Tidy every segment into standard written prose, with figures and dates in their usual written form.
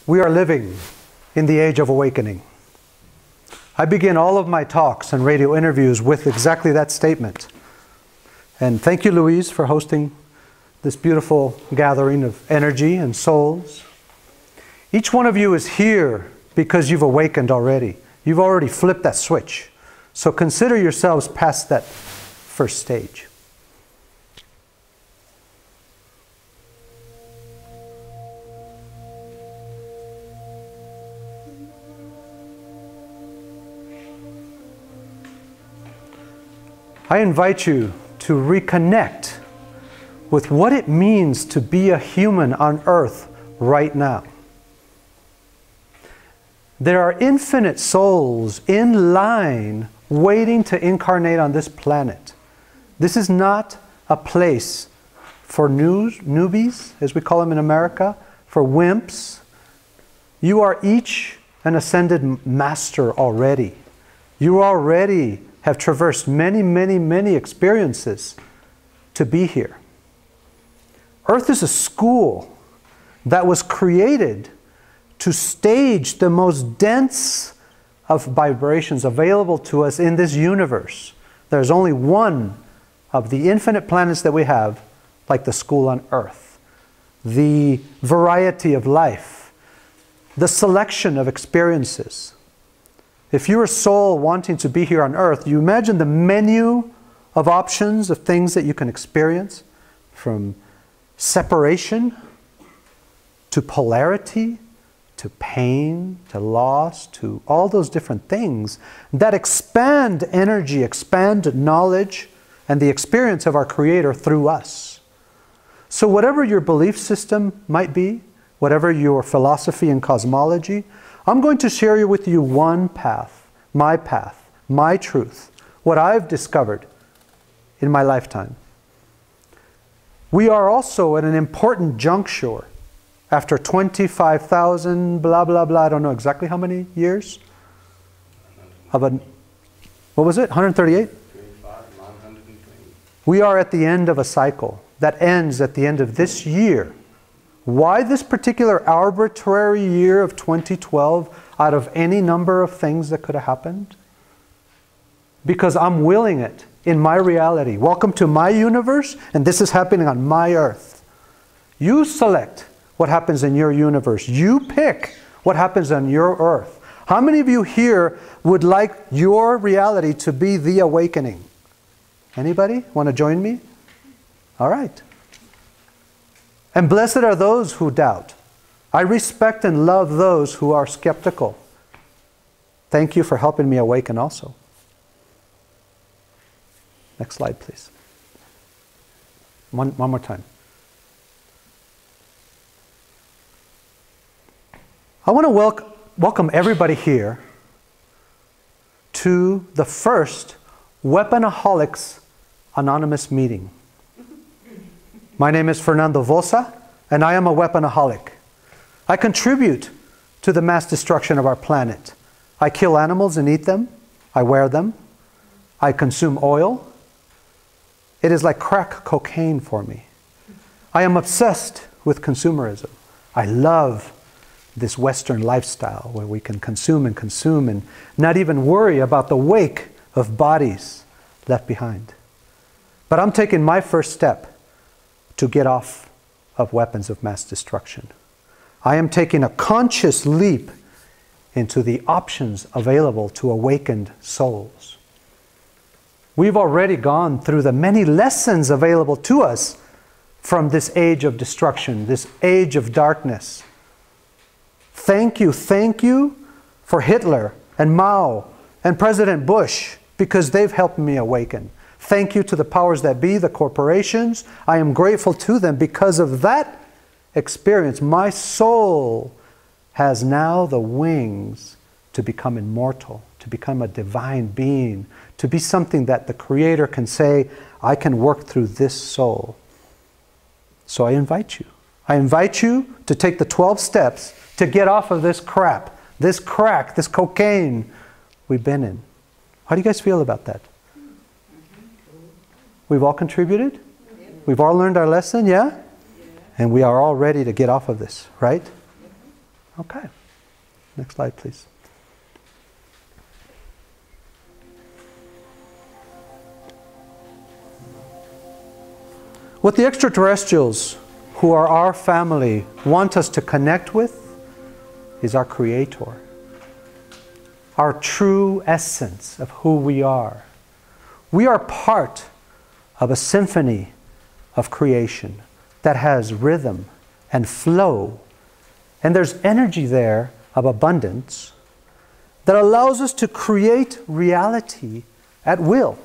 We are living in the age of awakening. I begin all of my talks and radio interviews with exactly that statement. And thank you, Louise, for hosting this beautiful gathering of energy and souls. Each one of you is here because you've awakened already. You've already flipped that switch. So consider yourselves past that first stage. I invite you to reconnect with what it means to be a human on Earth right now. There are infinite souls in line waiting to incarnate on this planet. This is not a place for newbies, as we call them in America, for wimps. You are each an ascended master already. You already have traversed many, many, many experiences to be here. Earth is a school that was created to stage the most dense of vibrations available to us in this universe. There's only one of the infinite planets that we have, like the school on Earth. The variety of life, the selection of experiences. If you're a soul wanting to be here on Earth, you imagine the menu of options of things that you can experience, from separation to polarity, to pain, to loss, to all those different things that expand energy, expand knowledge, and the experience of our Creator through us. So whatever your belief system might be, whatever your philosophy and cosmology, I'm going to share with you one path, my truth, what I've discovered in my lifetime. We are also at an important juncture after 25,000, blah, blah, blah, I don't know exactly how many years. What was it, 138? 120. We are at the end of a cycle that ends at the end of this year. Why this particular arbitrary year of 2012 out of any number of things that could have happened? Because I'm willing it in my reality. Welcome to my universe, and this is happening on my Earth. You select what happens in your universe. You pick what happens on your Earth. How many of you here would like your reality to be the awakening? Anybody want to join me? All right. And blessed are those who doubt. I respect and love those who are skeptical. Thank you for helping me awaken also. Next slide, please. One more time. I want to welcome everybody here to the first Weaponaholics Anonymous meeting. My name is Fernando Vossa, and I am a weaponaholic. I contribute to the mass destruction of our planet. I kill animals and eat them. I wear them. I consume oil. It is like crack cocaine for me. I am obsessed with consumerism. I love this Western lifestyle where we can consume and not even worry about the wake of bodies left behind. But I'm taking my first step to get off of weapons of mass destruction. I am taking a conscious leap into the options available to awakened souls. We've already gone through the many lessons available to us from this age of destruction, this age of darkness. Thank you for Hitler and Mao and President Bush, because they've helped me awaken. Thank you to the powers that be, the corporations. I am grateful to them. Because of that experience, my soul has now the wings to become immortal, to become a divine being, to be something that the Creator can say, I can work through this soul. So I invite you. I invite you to take the 12 steps to get off of this crap, this crack, this cocaine we've been in. How do you guys feel about that? We've all contributed? We've all learned our lesson, yeah? And we are all ready to get off of this, right? Okay. Next slide, please. What the extraterrestrials, who are our family, want us to connect with is our Creator, our true essence of who we are. We are part of a symphony of creation that has rhythm and flow, and there's energy there of abundance that allows us to create reality at will.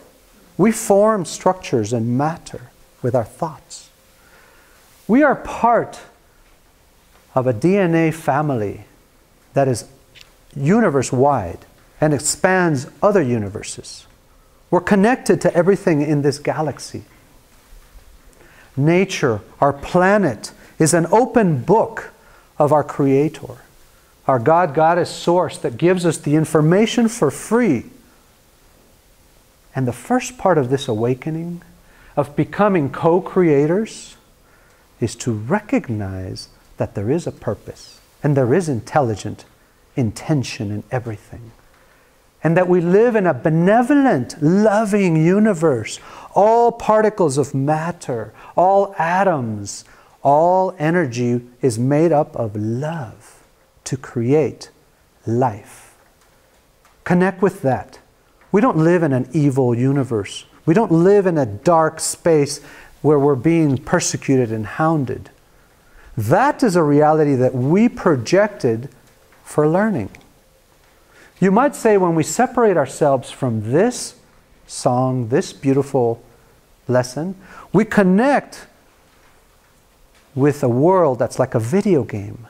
We form structures and matter with our thoughts. We are part of a DNA family that is universe-wide and expands other universes. We're connected to everything in this galaxy. Nature, our planet, is an open book of our Creator, our God, Goddess source that gives us the information for free. And the first part of this awakening, of becoming co-creators, is to recognize that there is a purpose and there is intelligent intention in everything. And that we live in a benevolent, loving universe. All particles of matter, all atoms, all energy is made up of love to create life. Connect with that. We don't live in an evil universe. We don't live in a dark space where we're being persecuted and hounded. That is a reality that we projected for learning. You might say when we separate ourselves from this song, this beautiful lesson, we connect with a world that's like a video game.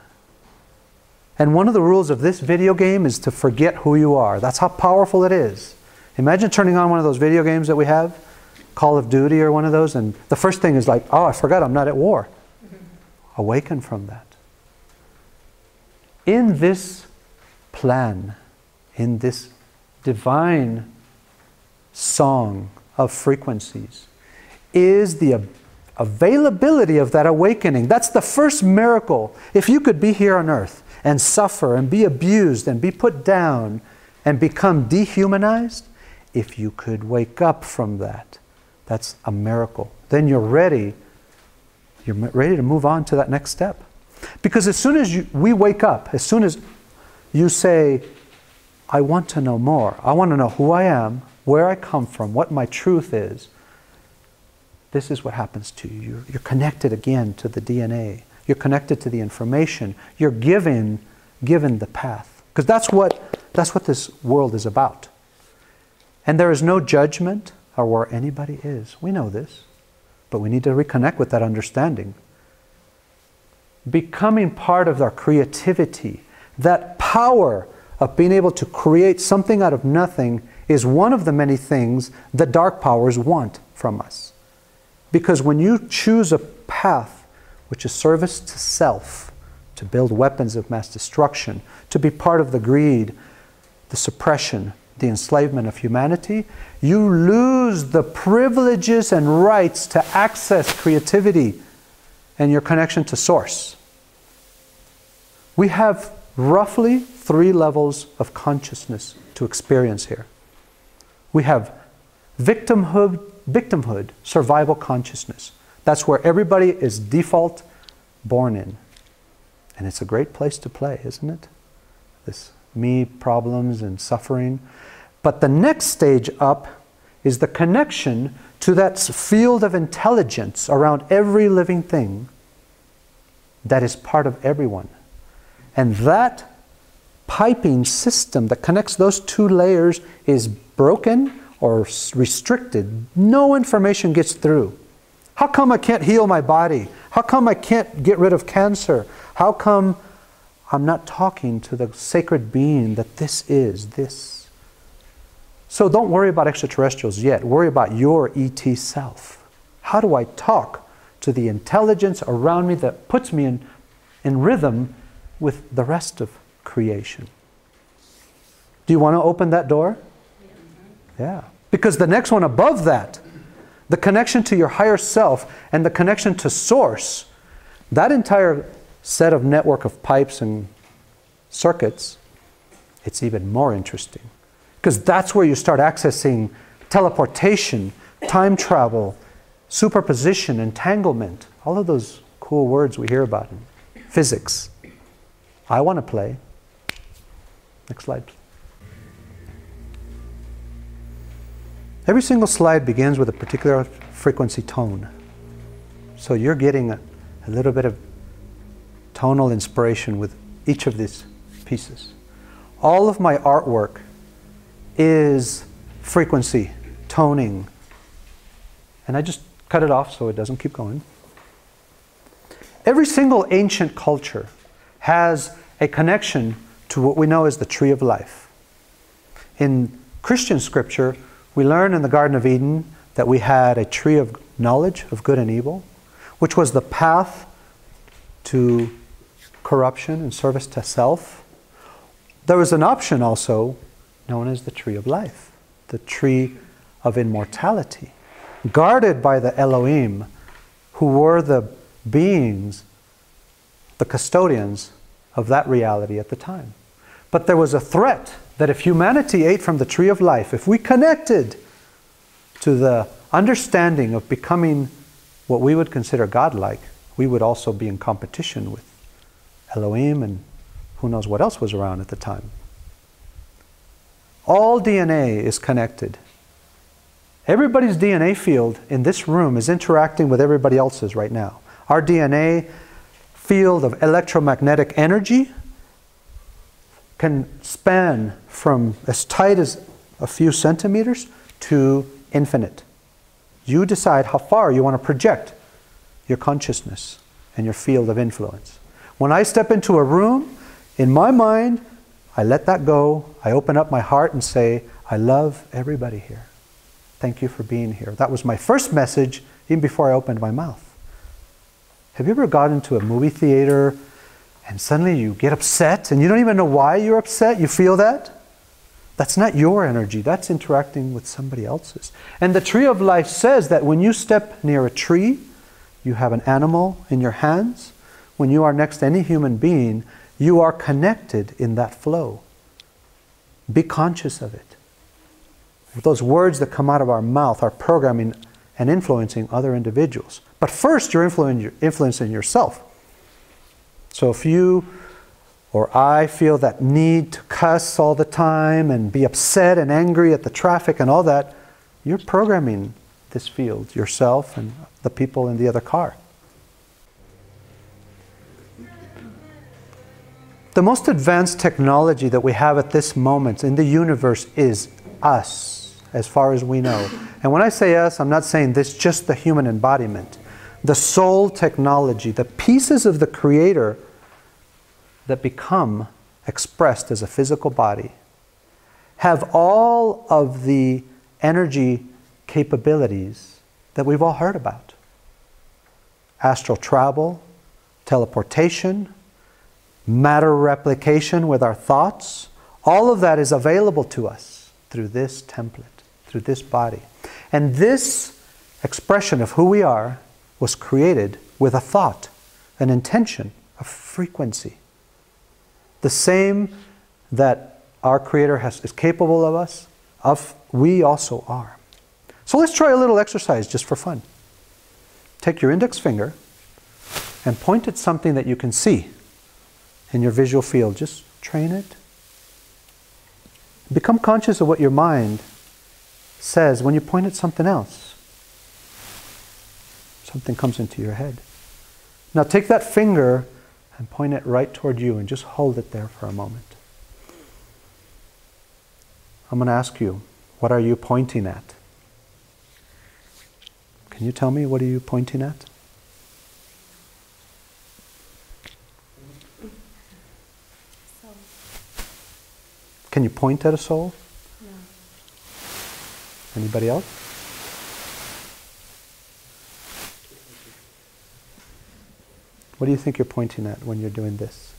And one of the rules of this video game is to forget who you are. That's how powerful it is. Imagine turning on one of those video games that we have, Call of Duty or one of those, and the first thing is like, oh, I forgot I'm not at war. Awaken from that. In this plan, in this divine song of frequencies, is the availability of that awakening. That's the first miracle. If you could be here on earth and suffer and be abused and be put down and become dehumanized, if you could wake up from that, that's a miracle. Then you're ready to move on to that next step. Because as soon as we wake up, as soon as you say, I want to know more, I want to know who I am, where I come from, what my truth is, this is what happens to you. You're connected again to the DNA. You're connected to the information. You're given the path. Because that's what this world is about. And there is no judgment or where anybody is. We know this. But we need to reconnect with that understanding. Becoming part of our creativity, that power of being able to create something out of nothing, is one of the many things the dark powers want from us. Because when you choose a path which is service to self, to build weapons of mass destruction, to be part of the greed, the suppression, the enslavement of humanity, you lose the privileges and rights to access creativity and your connection to Source. We have roughly 3 levels of consciousness to experience here. We have victimhood, survival consciousness. That's where everybody is default born in. And it's a great place to play, isn't it? This me problems and suffering. But the next stage up is the connection to that field of intelligence around every living thing that is part of everyone. And that piping system that connects those 2 layers is broken or restricted. No information gets through. How come I can't heal my body? How come I can't get rid of cancer? How come I'm not talking to the sacred being that this is this? So don't worry about extraterrestrials yet. Worry about your ET self. How do I talk to the intelligence around me that puts me in rhythm with the rest of creation? Do you want to open that door? Yeah. Because the next one above that, the connection to your higher self and the connection to Source, that entire set of network of pipes and circuits, it's even more interesting. Because that's where you start accessing teleportation, time travel, superposition, entanglement, all of those cool words we hear about in physics. I want to play. Next slide, please. Every single slide begins with a particular frequency tone. So you're getting a little bit of tonal inspiration with each of these pieces. All of my artwork is frequency, toning. And I just cut it off so it doesn't keep going. Every single ancient culture has a connection to what we know as the tree of life. In Christian scripture, we learn in the Garden of Eden that we had a tree of knowledge of good and evil, which was the path to corruption and service to self. There was an option also known as the tree of life, the tree of immortality, guarded by the Elohim, who were the beings, the custodians of that reality at the time. But there was a threat that if humanity ate from the tree of life, if we connected to the understanding of becoming what we would consider godlike, we would also be in competition with Elohim and who knows what else was around at the time. All DNA is connected. Everybody's DNA field in this room is interacting with everybody else's right now. Our DNA field of electromagnetic energy can span from as tight as a few centimeters to infinite. You decide how far you want to project your consciousness and your field of influence. When I step into a room, in my mind, I let that go. I open up my heart and say, I love everybody here. Thank you for being here. That was my first message, even before I opened my mouth. Have you ever gotten into a movie theater and suddenly you get upset and you don't even know why you're upset? You feel that? That's not your energy. That's interacting with somebody else's. And the tree of life says that when you step near a tree, you have an animal in your hands. When you are next to any human being, you are connected in that flow. Be conscious of it. Those words that come out of our mouth are programming and influencing other individuals. But first, you're influencing yourself. So if you or I feel that need to cuss all the time and be upset and angry at the traffic and all that, you're programming this field, yourself and the people in the other car. The most advanced technology that we have at this moment in the universe is us, as far as we know. And when I say us, I'm not saying this just the human embodiment. The soul technology, the pieces of the Creator that become expressed as a physical body, have all of the energy capabilities that we've all heard about. Astral travel, teleportation, matter replication with our thoughts, all of that is available to us through this template, through this body. And this expression of who we are was created with a thought, an intention, a frequency. The same that our Creator is capable of us, we also are. So let's try a little exercise just for fun. Take your index finger and point at something that you can see in your visual field. Just train it. Become conscious of what your mind says when you point at something else. Something comes into your head. Now take that finger and point it right toward you and just hold it there for a moment. I'm going to ask you, what are you pointing at? Can you tell me, what are you pointing at? Soul. Can you point at a soul? No. Anybody else? What do you think you're pointing at when you're doing this?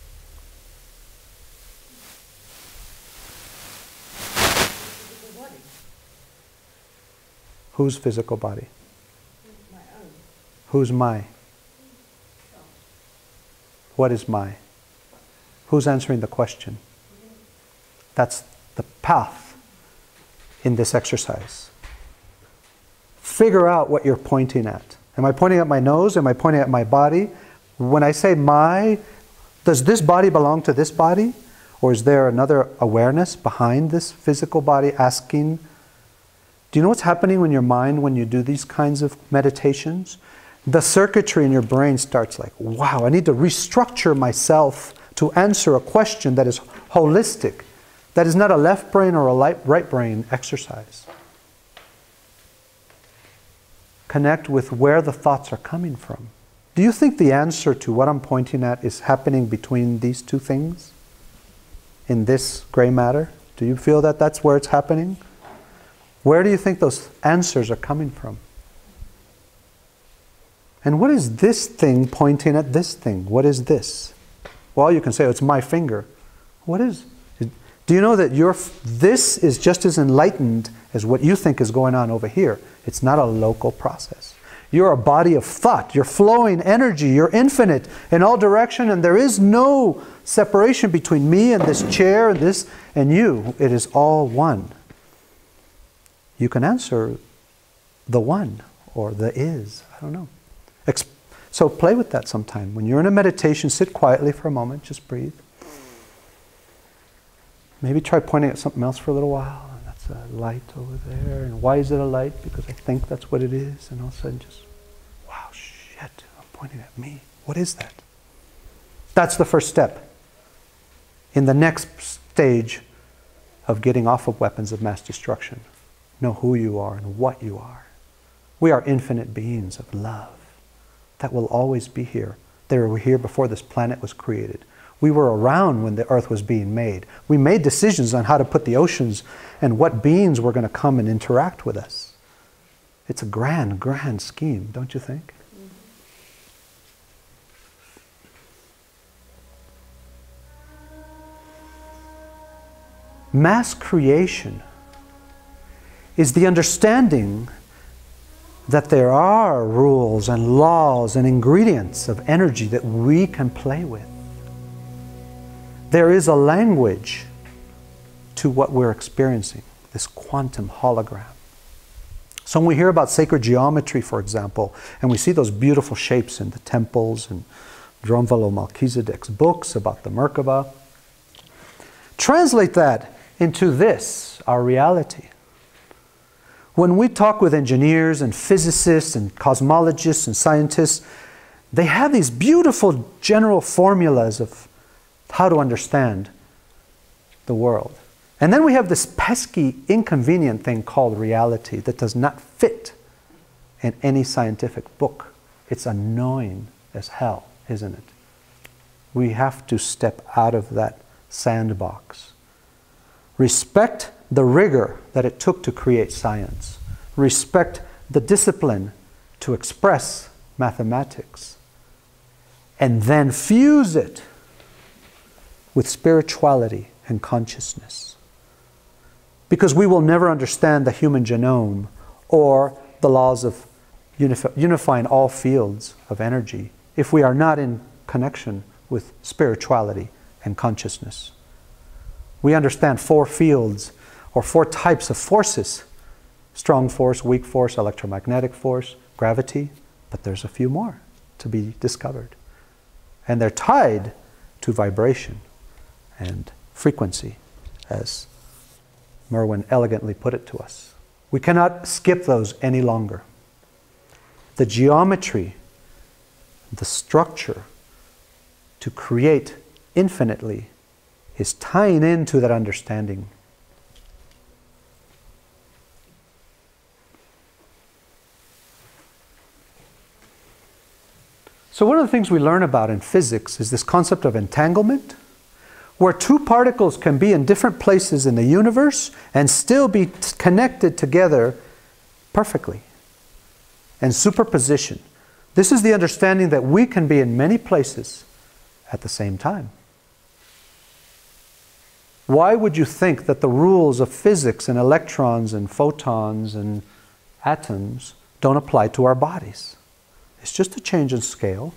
Physical body. Whose physical body? My own. Who's my? What is my? Who's answering the question? That's the path in this exercise. Figure out what you're pointing at. Am I pointing at my nose? Am I pointing at my body? When I say my, does this body belong to this body? Or is there another awareness behind this physical body asking? Do you know what's happening in your mind when you do these kinds of meditations? The circuitry in your brain starts like, wow, I need to restructure myself to answer a question that is holistic, that is not a left brain or a right brain exercise. Connect with where the thoughts are coming from. Do you think the answer to what I'm pointing at is happening between these two things? In this gray matter? Do you feel that that's where it's happening? Where do you think those answers are coming from? And what is this thing pointing at this thing? What is this? Well, you can say, oh, it's my finger. What is? Do you know that this is just as enlightened as what you think is going on over here? It's not a local process. You're a body of thought. You're flowing energy. You're infinite in all direction, and there is no separation between me and this chair and this and you. It is all one. You can answer the one or the is. I don't know. So play with that sometime. When you're in a meditation, sit quietly for a moment. Just breathe. Maybe try pointing at something else for a little while. And that's a light over there. And why is it a light? Because I think that's what it is. And all of a sudden just, wow, shit, I'm pointing at me. What is that? That's the first step in the next stage of getting off of weapons of mass destruction. Know who you are and what you are. We are infinite beings of love that will always be here. They were here before this planet was created. We were around when the earth was being made. We made decisions on how to put the oceans and what beings were going to come and interact with us. It's a grand, grand scheme, don't you think? Mass creation is the understanding that there are rules and laws and ingredients of energy that we can play with. There is a language to what we're experiencing, this quantum hologram. So when we hear about sacred geometry, for example, and we see those beautiful shapes in the temples and Dromvalo Melchizedek's books about the Merkaba, translate that into this, our reality. When we talk with engineers and physicists and cosmologists and scientists, they have these beautiful general formulas of how to understand the world. And then we have this pesky, inconvenient thing called reality that does not fit in any scientific book. It's annoying as hell, isn't it? We have to step out of that sandbox. Respect the rigor that it took to create science. Respect the discipline to express mathematics. And then fuse it with spirituality and consciousness. Because we will never understand the human genome or the laws of unifying all fields of energy if we are not in connection with spirituality and consciousness. We understand 4 fields or 4 types of forces: strong force, weak force, electromagnetic force, gravity, but there's a few more to be discovered. And they're tied to vibration and frequency, as Merwin elegantly put it to us. We cannot skip those any longer. The geometry, the structure to create infinitely is tying into that understanding. So one of the things we learn about in physics is this concept of entanglement, where 2 particles can be in different places in the universe and still be connected together perfectly and superposition. This is the understanding that we can be in many places at the same time. Why would you think that the rules of physics and electrons and photons and atoms don't apply to our bodies? It's just a change in scale.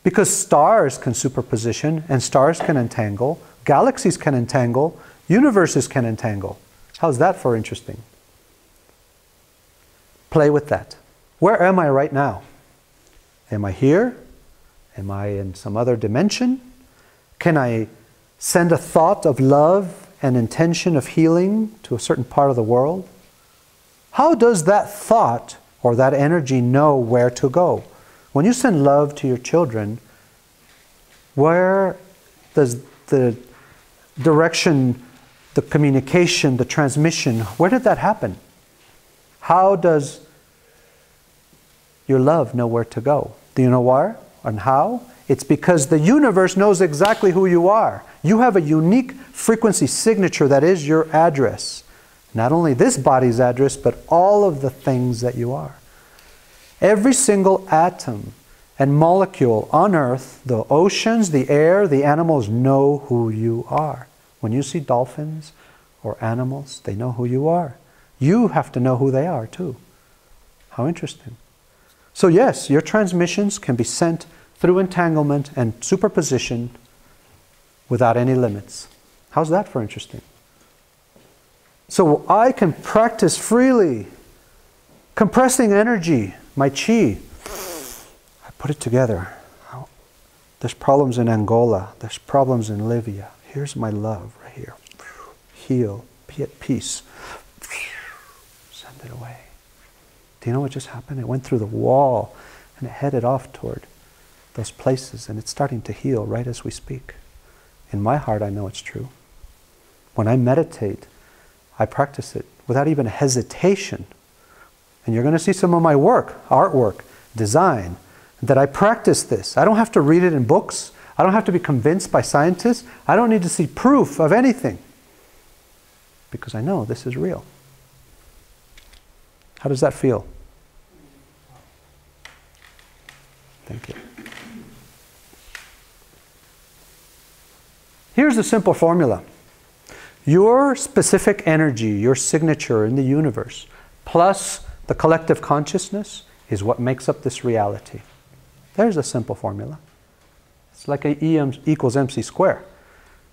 Because stars can superposition, and stars can entangle, galaxies can entangle, universes can entangle. How's that for interesting? Play with that. Where am I right now? Am I here? Am I in some other dimension? Can I send a thought of love and intention of healing to a certain part of the world? How does that thought or that energy know where to go? When you send love to your children, where does the direction, the communication, the transmission, where did that happen? How does your love know where to go? Do you know why and how? It's because the universe knows exactly who you are. You have a unique frequency signature that is your address. Not only this body's address, but all of the things that you are. Every single atom and molecule on Earth, the oceans, the air, the animals know who you are. When you see dolphins or animals, they know who you are. You have to know who they are too. How interesting. So yes, your transmissions can be sent through entanglement and superposition without any limits. How's that for interesting? So I can practice freely, compressing energy, my chi. I put it together. There's problems in Angola. There's problems in Libya. Here's my love right here. Heal. Be at peace. Send it away. Do you know what just happened? It went through the wall and it headed off toward those places, and it's starting to heal right as we speak. In my heart, I know it's true. When I meditate, I practice it without even hesitation. And you're going to see some of my work, artwork, design, that I practice this. I don't have to read it in books. I don't have to be convinced by scientists. I don't need to see proof of anything. Because I know this is real. How does that feel? Thank you. Here's a simple formula. Your specific energy, your signature in the universe, plus the collective consciousness is what makes up this reality. There's a simple formula. It's like a E equals mc squared.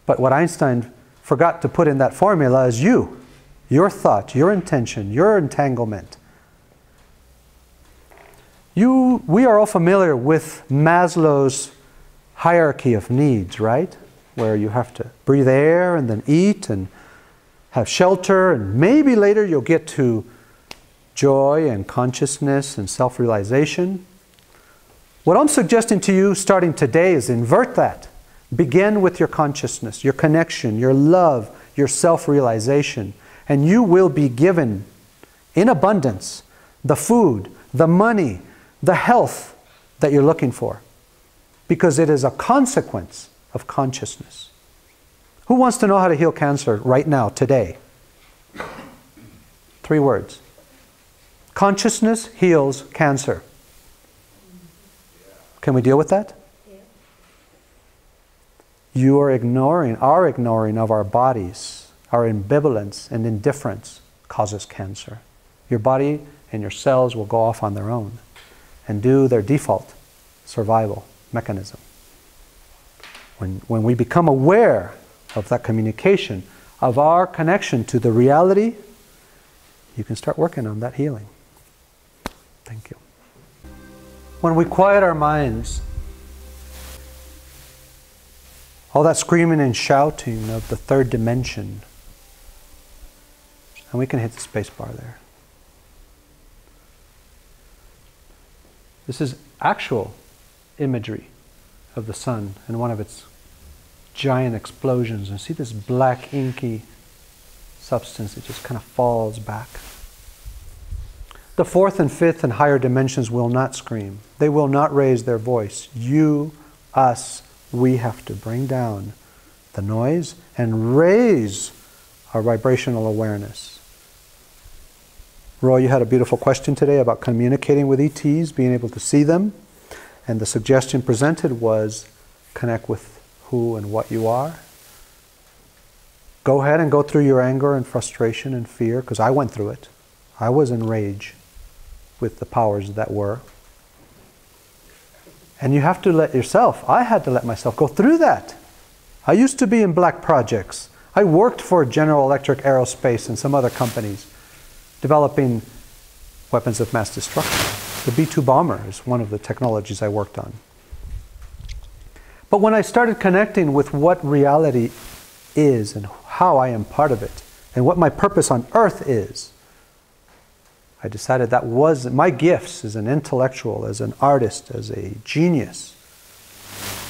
But what Einstein forgot to put in that formula is you, your thought, your intention, your entanglement. We are all familiar with Maslow's hierarchy of needs, right? Where you have to breathe air and then eat and have shelter, and maybe later you'll get to joy and consciousness and self-realization. What I'm suggesting to you starting today is invert that. Begin with your consciousness, your connection, your love, your self-realization, and you will be given in abundance the food, the money, the health that you're looking for, because it is a consequence of consciousness. Who wants to know how to heal cancer right now, today? 3 words. Consciousness heals cancer. Can we deal with that? Yeah. You are ignoring, our ignoring of our bodies, our ambivalence and indifference causes cancer. Your body and your cells will go off on their own and do their default survival mechanism. When we become aware of that communication, of our connection to the reality, you can start working on that healing. Thank you. When we quiet our minds, all that screaming and shouting of the third dimension, and we can hit the space bar there. This is actual imagery of the sun and one of its giant explosions, and see this black inky substance that just kind of falls back. The 4th and 5th and higher dimensions will not scream. They will not raise their voice. You, us, we have to bring down the noise and raise our vibrational awareness. Roy, you had a beautiful question today about communicating with ETs, being able to see them, and the suggestion presented was connect with who and what you are. Go ahead and go through your anger and frustration and fear, because I went through it. I was in rage with the powers that were. And you have to let yourself, I had to let myself go through that. I used to be in black projects. I worked for General Electric Aerospace and some other companies developing weapons of mass destruction. The B-2 bomber is one of the technologies I worked on. But when I started connecting with what reality is and how I am part of it and what my purpose on earth is, I decided that was my gifts as an intellectual, as an artist, as a genius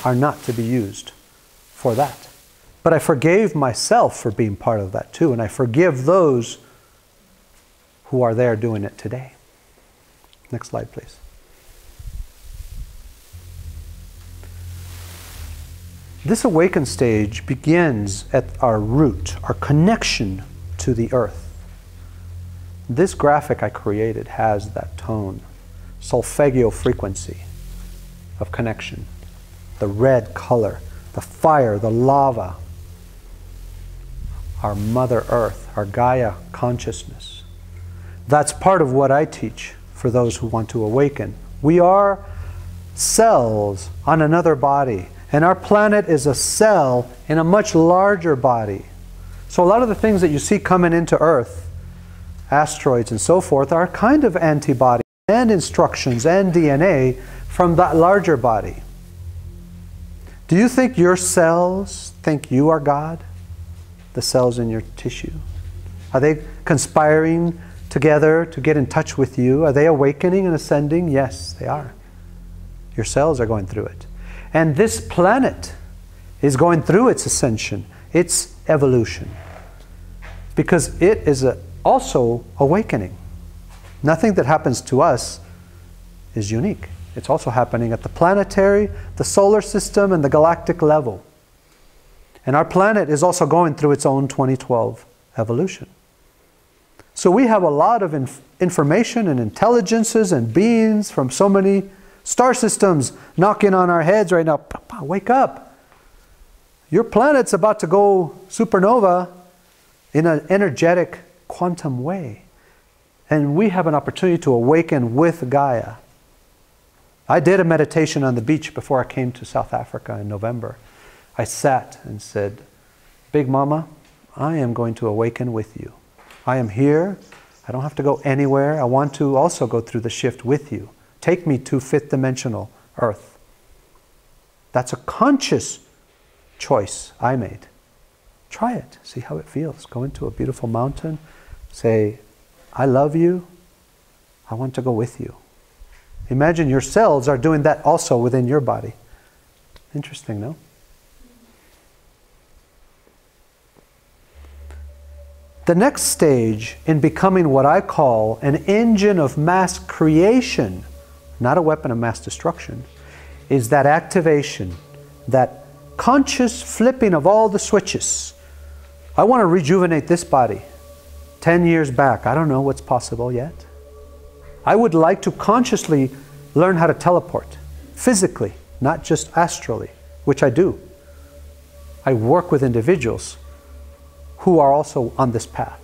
are not to be used for that. But I forgave myself for being part of that too, and I forgive those who are there doing it today. Next slide, please. This awakened stage begins at our root, our connection to the earth. This graphic I created has that tone, solfeggio frequency of connection. The red color, the fire, the lava, our Mother Earth, our Gaia consciousness. That's part of what I teach for those who want to awaken. We are cells on another body, and our planet is a cell in a much larger body. So a lot of the things that you see coming into Earth, asteroids and so forth, are kind of antibodies and instructions and DNA from that larger body. Do you think your cells think you are God? The cells in your tissue? Are they conspiring together to get in touch with you? Are they awakening and ascending? Yes, they are. Your cells are going through it. And this planet is going through its ascension, its evolution, because it is also awakening. Nothing that happens to us is unique. It's also happening at the planetary, the solar system, and the galactic level. And our planet is also going through its own 2012 evolution. So we have a lot of information and intelligences and beings from so many star systems knocking on our heads right now. Wake up. Your planet's about to go supernova in an energetic quantum way. And we have an opportunity to awaken with Gaia. I did a meditation on the beach before I came to South Africa in November. I sat and said, Big Mama, I am going to awaken with you. I am here. I don't have to go anywhere. I want to also go through the shift with you. Take me to fifth dimensional Earth. That's a conscious choice I made. Try it. See how it feels. Go into a beautiful mountain. Say, I love you. I want to go with you. Imagine your cells are doing that also within your body. Interesting, no? The next stage in becoming what I call an engine of mass creation, not a weapon of mass destruction, is that activation, that conscious flipping of all the switches. I want to rejuvenate this body. 10 years back, I don't know what's possible yet. I would like to consciously learn how to teleport, physically, not just astrally, which I do. I work with individuals who are also on this path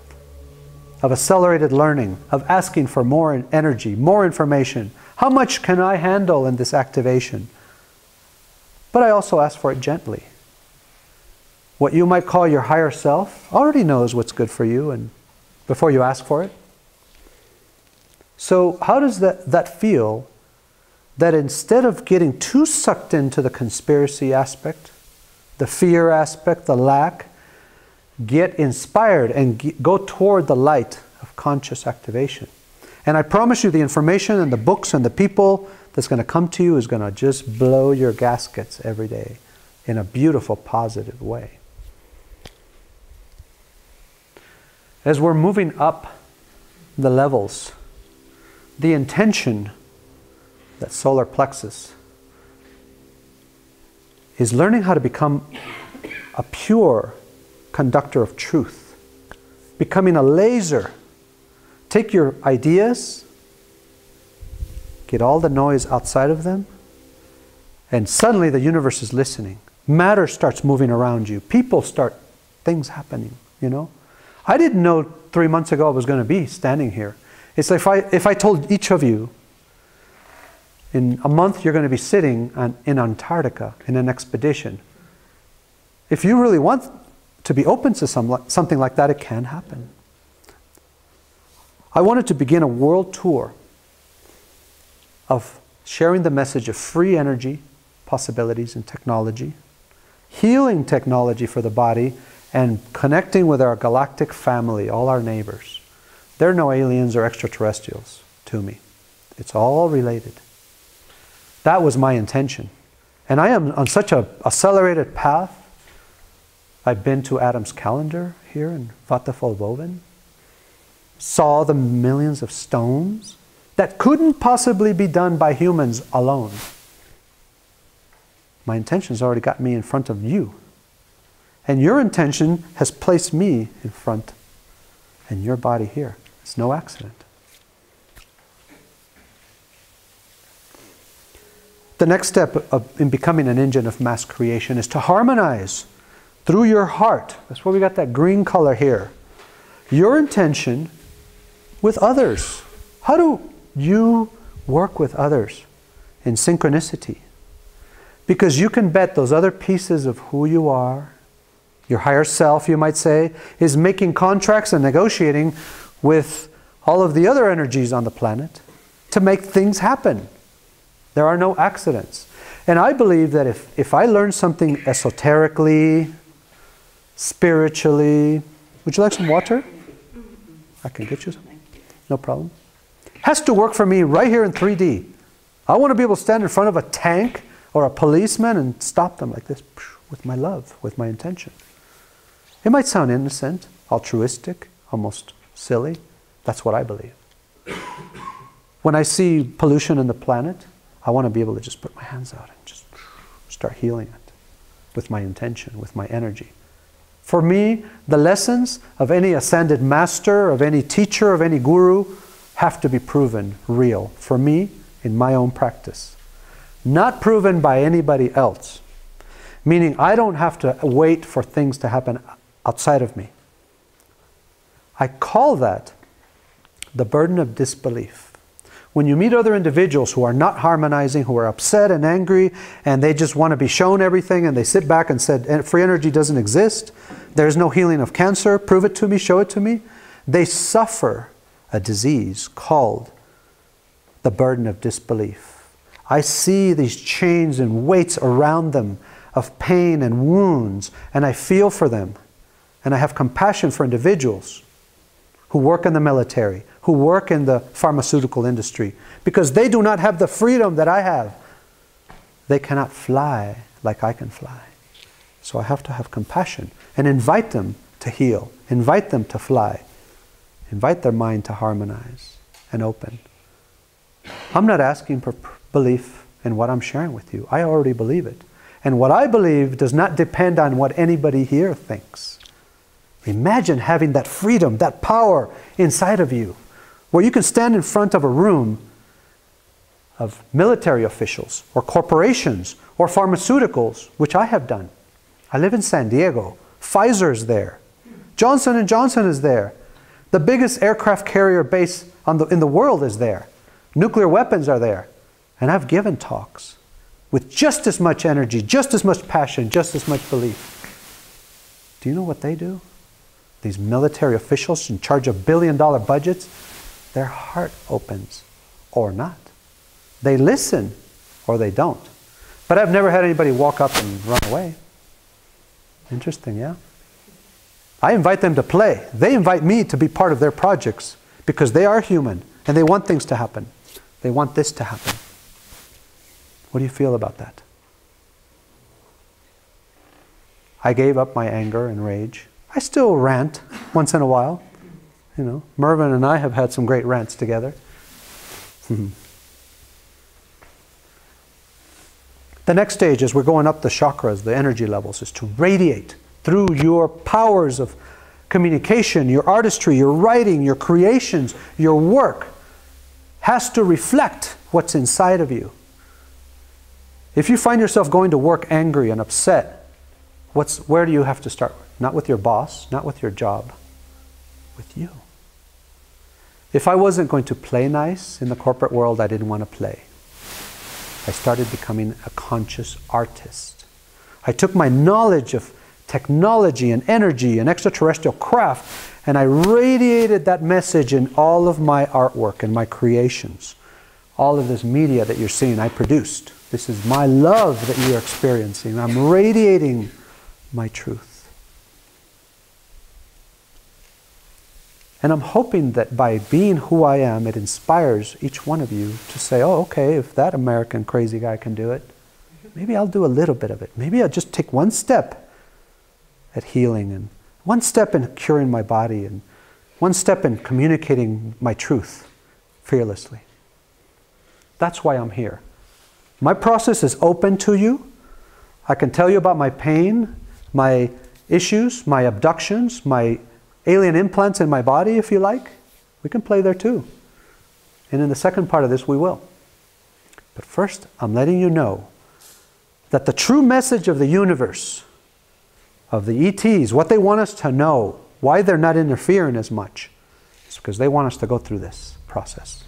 of accelerated learning, of asking for more energy, more information. How much can I handle in this activation? But I also ask for it gently. What you might call your higher self already knows what's good for you and before you ask for it. So how does that feel, that instead of getting too sucked into the conspiracy aspect, the fear aspect, the lack, get inspired and go toward the light of conscious activation? And I promise you, the information and the books and the people that's going to come to you is going to just blow your gaskets every day in a beautiful, positive way. As we're moving up the levels, the intention, that solar plexus, is learning how to become a pure conductor of truth, becoming a laser. Take your ideas, get all the noise outside of them, and suddenly the universe is listening. Matter starts moving around you. People start, things happening, you know. I didn't know 3 months ago I was going to be standing here. It's like if I told each of you, In a month, you're going to be sitting in Antarctica in an expedition. If you really want to be open to something like that, it can happen. I wanted to begin a world tour of sharing the message of free energy, possibilities, and technology, healing technology for the body, and connecting with our galactic family, all our neighbors. There are no aliens or extraterrestrials to me. It's all related. That was my intention. And I am on such an accelerated path. I've been to Adam's calendar here in Vossa, saw the millions of stones that couldn't possibly be done by humans alone. My intention's already got me in front of you. And your intention has placed me in front and your body here. It's no accident. The next step in becoming an engine of mass creation is to harmonize through your heart. That's why we got that green color here. Your intention with others. How do you work with others in synchronicity? Because you can bet those other pieces of who you are, your higher self, you might say, is making contracts and negotiating with all of the other energies on the planet to make things happen. There are no accidents. And I believe that if I learn something esoterically, spiritually, would you like some water? I can get you some. No problem. Has to work for me right here in 3D. I want to be able to stand in front of a tank or a policeman and stop them like this with my love, with my intention. It might sound innocent, altruistic, almost silly. That's what I believe. When I see pollution in the planet, I want to be able to just put my hands out and just start healing it with my intention, with my energy. For me, the lessons of any ascended master, of any teacher, of any guru, have to be proven real. For me, in my own practice. Not proven by anybody else. Meaning I don't have to wait for things to happen outside of me. I call that the burden of disbelief. When you meet other individuals who are not harmonizing, who are upset and angry, and they just want to be shown everything, and they sit back and said, free energy doesn't exist, there's no healing of cancer, prove it to me, show it to me, they suffer a disease called the burden of disbelief. I see these chains and weights around them of pain and wounds, and I feel for them. And I have compassion for individuals who work in the military, who work in the pharmaceutical industry, because they do not have the freedom that I have. They cannot fly like I can fly. So I have to have compassion and invite them to heal, invite them to fly, invite their mind to harmonize and open. I'm not asking for belief in what I'm sharing with you. I already believe it. And what I believe does not depend on what anybody here thinks. Imagine having that freedom, that power inside of you, where you can stand in front of a room of military officials or corporations or pharmaceuticals, which I have done. I live in San Diego. Pfizer is there. Johnson & Johnson is there. The biggest aircraft carrier base in the world is there. Nuclear weapons are there. And I've given talks with just as much energy, just as much passion, just as much belief. Do you know what they do? These military officials in charge of billion-dollar budgets, their heart opens or not. They listen or they don't. But I've never had anybody walk up and run away. Interesting, yeah? I invite them to play. They invite me to be part of their projects because they are human and they want things to happen. They want this to happen. What do you feel about that? I gave up my anger and rage. I still rant once in a while. You know, Mervyn and I have had some great rants together. The next stage, as we're going up the chakras, the energy levels, is to radiate through your powers of communication, your artistry, your writing, your creations, your work. Has to reflect what's inside of you. If you find yourself going to work angry and upset, where do you have to start? Not with your boss, not with your job, with you. If I wasn't going to play nice in the corporate world, I didn't want to play. I started becoming a conscious artist. I took my knowledge of technology and energy and extraterrestrial craft, and I radiated that message in all of my artwork and my creations. All of this media that you're seeing, I produced. This is my love that you're experiencing. I'm radiating my truth. And I'm hoping that by being who I am, it inspires each one of you to say, oh, okay, if that American crazy guy can do it, maybe I'll do a little bit of it. Maybe I'll just take one step at healing, and one step in curing my body, and one step in communicating my truth fearlessly. That's why I'm here. My process is open to you. I can tell you about my pain, my issues, my abductions, my alien implants in my body, if you like. We can play there too. And in the second part of this, we will. But first, I'm letting you know that the true message of the universe, of the ETs, what they want us to know, why they're not interfering as much, is because they want us to go through this process.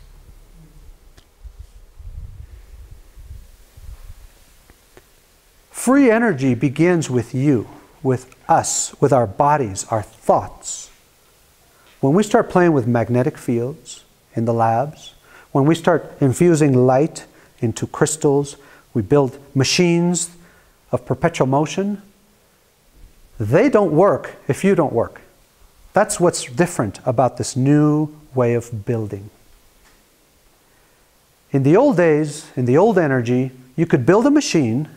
Free energy begins with you, with us, with our bodies, our thoughts. When we start playing with magnetic fields in the labs, when we start infusing light into crystals, we build machines of perpetual motion, they don't work if you don't work. That's what's different about this new way of building. In the old days, in the old energy, you could build a machine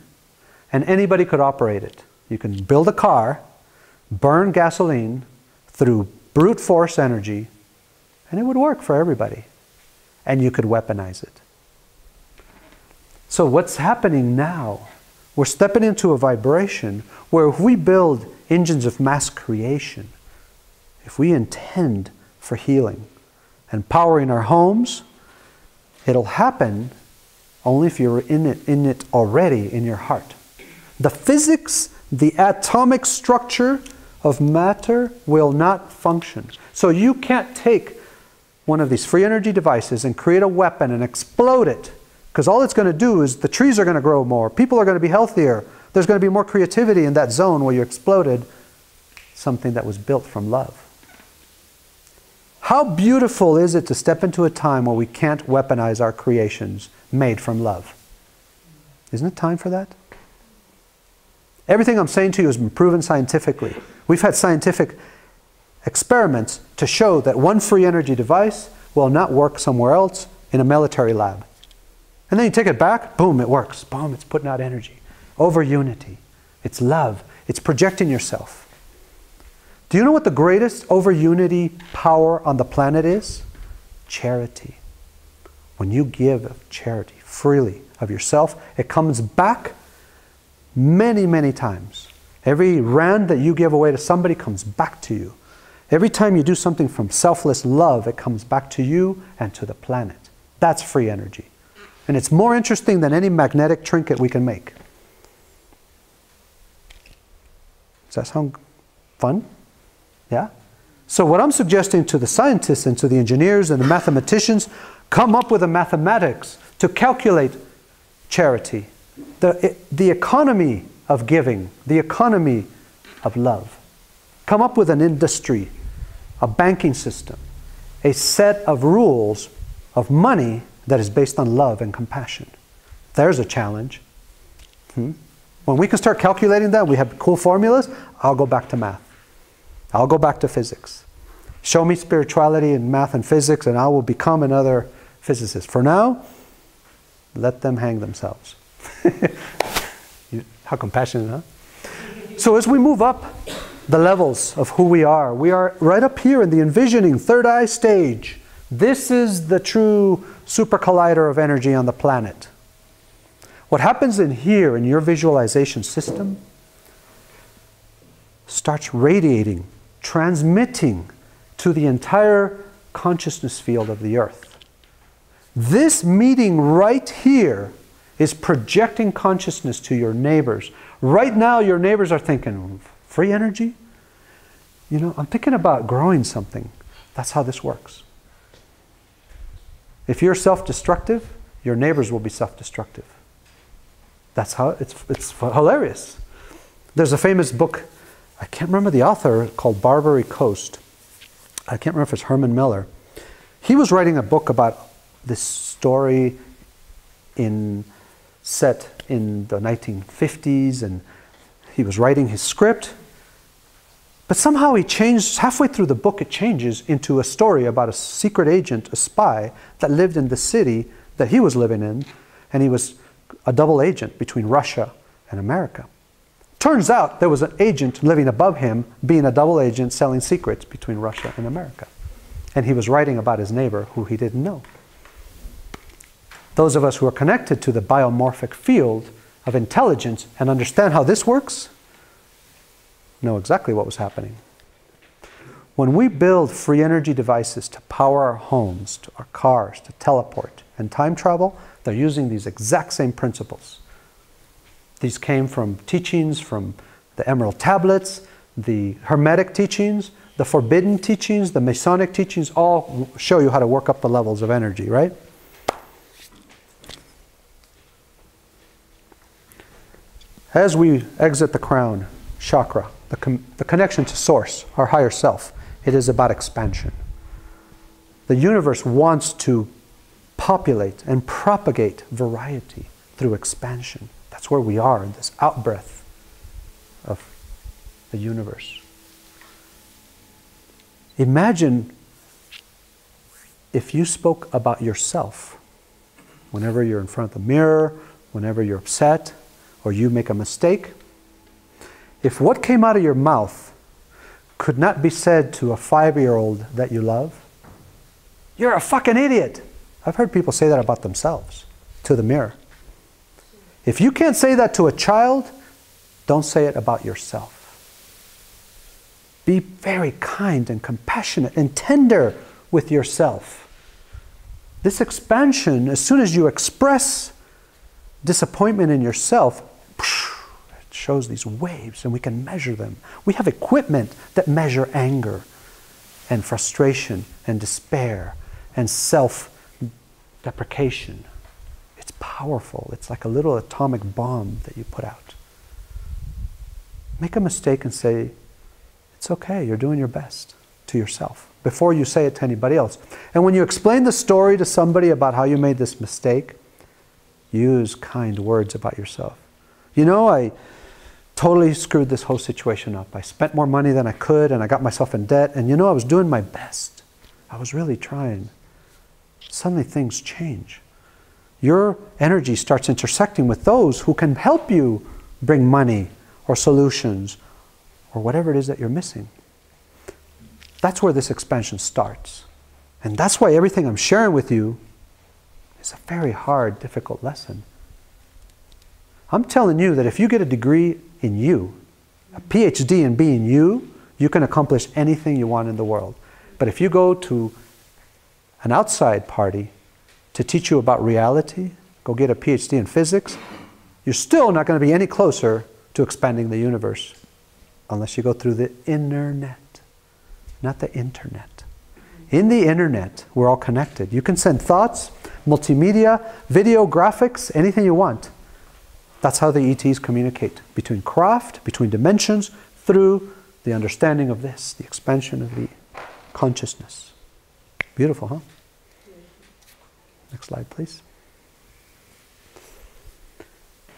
and anybody could operate it. You can build a car, burn gasoline through brute force energy, and it would work for everybody. And you could weaponize it. So what's happening now? We're stepping into a vibration where if we build engines of mass creation, if we intend for healing and powering our homes, it'll happen only if you're in it already in your heart. The physics, the atomic structure of matter will not function. So you can't take one of these free energy devices and create a weapon and explode it, because all it's going to do is the trees are going to grow more, people are going to be healthier, there's going to be more creativity in that zone where you exploded something that was built from love. How beautiful is it to step into a time where we can't weaponize our creations made from love? Isn't it time for that? Everything I'm saying to you has been proven scientifically. We've had scientific experiments to show that one free energy device will not work somewhere else in a military lab. And then you take it back, boom, it works. Boom, it's putting out energy. Over unity. It's love. It's projecting yourself. Do you know what the greatest over unity power on the planet is? Charity. When you give of charity freely of yourself, it comes back many, many times. Every rand that you give away to somebody comes back to you. Every time you do something from selfless love, it comes back to you and to the planet. That's free energy. And it's more interesting than any magnetic trinket we can make. Does that sound fun? Yeah? So what I'm suggesting to the scientists and to the engineers and the mathematicians, come up with the mathematics to calculate charity. The economy of giving, the economy of love. Come up with an industry, a banking system, a set of rules of money that is based on love and compassion. There's a challenge. When we can start calculating that, we have cool formulas, I'll go back to math. I'll go back to physics. Show me spirituality and math and physics and I will become another physicist. For now, let them hang themselves. How compassionate, huh? So as we move up the levels of who we are right up here in the envisioning third eye stage. This is the true super collider of energy on the planet. What happens in here in your visualization system starts radiating, transmitting to the entire consciousness field of the earth. This meeting right here is projecting consciousness to your neighbors. Right now your neighbors are thinking, free energy? You know, I'm thinking about growing something. That's how this works. If you're self-destructive, your neighbors will be self-destructive. That's how it's hilarious. There's a famous book, I can't remember the author, called Barbary Coast. I can't remember if it's Herman Miller. He was writing a book about this story set in the 1950s, and he was writing his script. But somehow he changed, halfway through the book it changes into a story about a secret agent, a spy, that lived in the city that he was living in, and he was a double agent between Russia and America. Turns out there was an agent living above him, being a double agent, selling secrets between Russia and America. And he was writing about his neighbor who he didn't know. Those of us who are connected to the biomorphic field of intelligence and understand how this works, know exactly what was happening. When we build free energy devices to power our homes, to our cars, to teleport and time travel, they're using these exact same principles. These came from teachings from the Emerald Tablets, the Hermetic teachings, the Forbidden teachings, the Masonic teachings, all show you how to work up the levels of energy, right? As we exit the crown chakra, the connection to source, our higher self, it is about expansion. The universe wants to populate and propagate variety through expansion. That's where we are in this out-breath of the universe. Imagine if you spoke about yourself whenever you're in front of the mirror, whenever you're upset, or you make a mistake. If what came out of your mouth could not be said to a 5-year-old that you love, you're a fucking idiot. I've heard people say that about themselves, to the mirror. If you can't say that to a child, don't say it about yourself. Be very kind and compassionate and tender with yourself. This expansion, as soon as you express disappointment in yourself, it shows these waves and we can measure them. We have equipment that measure anger and frustration and despair and self-deprecation. It's powerful. It's like a little atomic bomb that you put out. Make a mistake and say, it's okay, you're doing your best to yourself before you say it to anybody else. And when you explain the story to somebody about how you made this mistake, use kind words about yourself. You know, I totally screwed this whole situation up. I spent more money than I could and I got myself in debt. And you know, I was doing my best. I was really trying. Suddenly things change. Your energy starts intersecting with those who can help you bring money or solutions or whatever it is that you're missing. That's where this expansion starts. And that's why everything I'm sharing with you is a very hard, difficult lesson. I'm telling you that if you get a degree in you, a PhD in being you, you can accomplish anything you want in the world. But if you go to an outside party to teach you about reality, go get a PhD in physics, you're still not going to be any closer to expanding the universe unless you go through the internet, not the internet. In the internet, we're all connected. You can send thoughts, multimedia, video, graphics, anything you want. That's how the ETs communicate between craft, between dimensions, through the understanding of this, the expansion of the consciousness. Beautiful, huh? Next slide, please.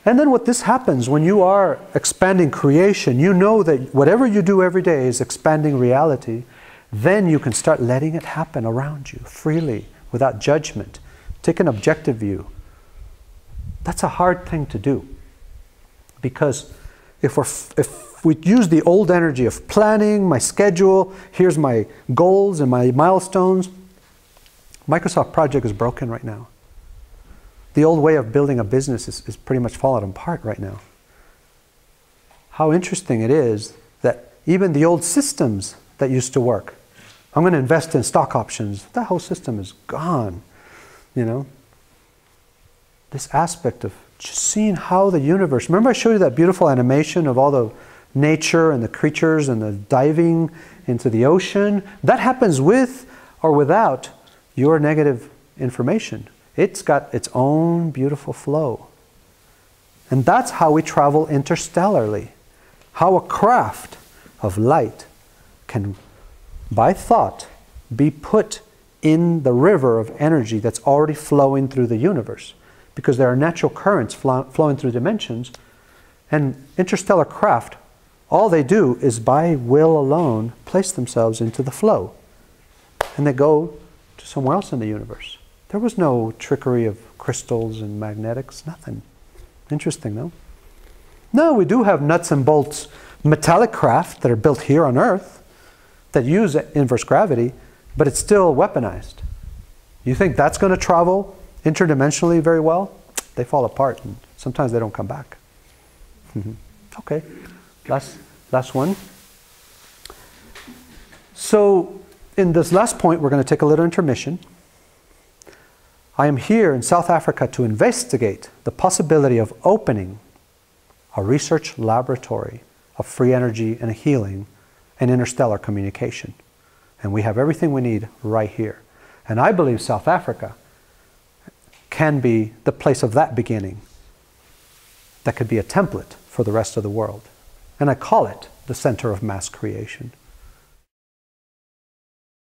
And then what this happens when you are expanding creation, you know that whatever you do every day is expanding reality, then you can start letting it happen around you freely, without judgment. Take an objective view. That's a hard thing to do. Because if we use the old energy of planning, my schedule, here's my goals and my milestones, Microsoft Project is broken right now. The old way of building a business is pretty much falling apart right now. How interesting it is that even the old systems that used to work, I'm going to invest in stock options, that whole system is gone. You know? This aspect of just seeing how the universe, remember I showed you that beautiful animation of all the nature and the creatures and the diving into the ocean? That happens with or without your negative information. It's got its own beautiful flow. And that's how we travel interstellarly. How a craft of light can, by thought, be put in the river of energy that's already flowing through the universe. Because there are natural currents flowing through dimensions, and interstellar craft, all they do is by will alone place themselves into the flow. And they go to somewhere else in the universe. There was no trickery of crystals and magnetics, nothing. Interesting, though. No, we do have nuts and bolts metallic craft that are built here on Earth that use inverse gravity, but it's still weaponized. You think that's going to travel interdimensionally very well? They fall apart, and sometimes they don't come back. Okay, last one. So, in this last point, we're going to take a little intermission. I am here in South Africa to investigate the possibility of opening a research laboratory of free energy and healing and interstellar communication. And we have everything we need right here. And I believe South Africa can be the place of that beginning that could be a template for the rest of the world. And I call it the center of mass creation.